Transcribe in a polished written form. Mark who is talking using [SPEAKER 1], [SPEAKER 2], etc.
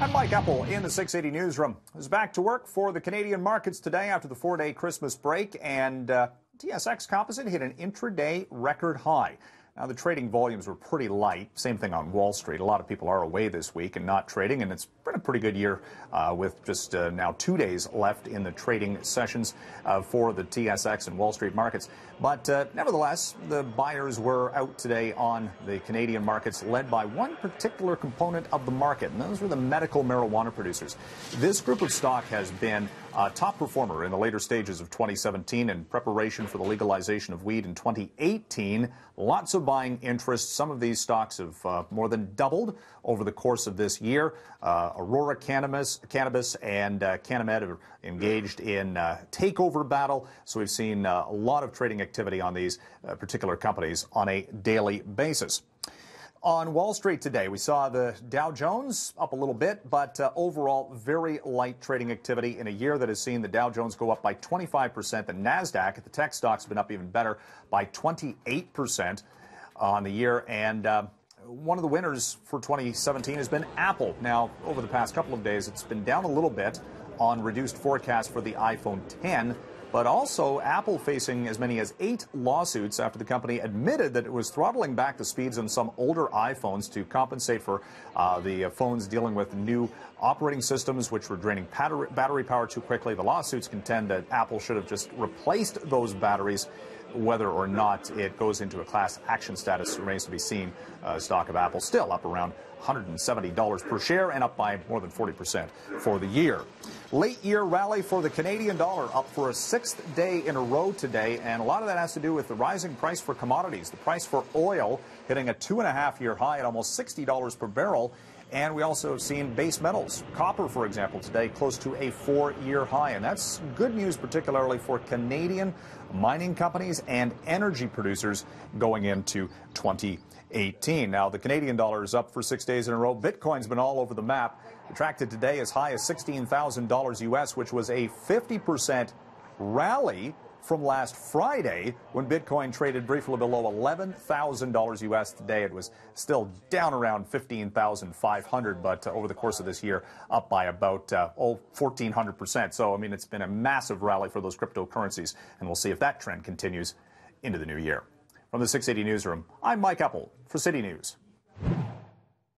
[SPEAKER 1] I'm Mike Epple in the 680 newsroom. I was back to work for the Canadian markets today after the four-day Christmas break, and TSX Composite hit an intraday record high. Now, the trading volumes were pretty light. Same thing on Wall Street. A lot of people are away this week and not trading, and it's been a pretty good year with just now 2 days left in the trading sessions for the TSX and Wall Street markets. But nevertheless, the buyers were out today on the Canadian markets, led by one particular component of the market, and those were the medical marijuana producers. This group of stock has been a top performer in the later stages of 2017 in preparation for the legalization of weed in 2018. Lots of buying interest. Some of these stocks have more than doubled over the course of this year. Aurora Cannabis and Canamed are engaged in takeover battle. So we've seen a lot of trading activity on these particular companies on a daily basis. On Wall Street today, we saw the Dow Jones up a little bit, but overall very light trading activity in a year that has seen the Dow Jones go up by 25%. The NASDAQ, the tech stocks, have been up even better by 28% on the year. And one of the winners for 2017 has been Apple. Now, over the past couple of days, it's been down a little bit on reduced forecast for the iPhone 10. But also, Apple facing as many as 8 lawsuits after the company admitted that it was throttling back the speeds on some older iPhones to compensate for the phones dealing with new operating systems, which were draining battery power too quickly. The lawsuits contend that Apple should have just replaced those batteries. Whether or not it goes into a class action status remains to be seen. Stock of Apple still up around $170 per share and up by more than 40% for the year. Late year rally for the Canadian dollar, up for a 6th day in a row today, and a lot of that has to do with the rising price for commodities. The price for oil hitting a 2.5-year high at almost $60 per barrel. And we also have seen base metals, copper, for example, today close to a 4-year high. And that's good news, particularly for Canadian mining companies and energy producers going into 2018. Now, the Canadian dollar is up for 6 days in a row. Bitcoin's been all over the map. Attracted today as high as $16,000 US, which was a 50% rally from last Friday when Bitcoin traded briefly below $11,000 US. Today it was still down around 15,500, but over the course of this year up by about 1,400%. So, I mean, it's been a massive rally for those cryptocurrencies, and we'll see if that trend continues into the new year. From the 680 newsroom, I'm Mike Epple for City News.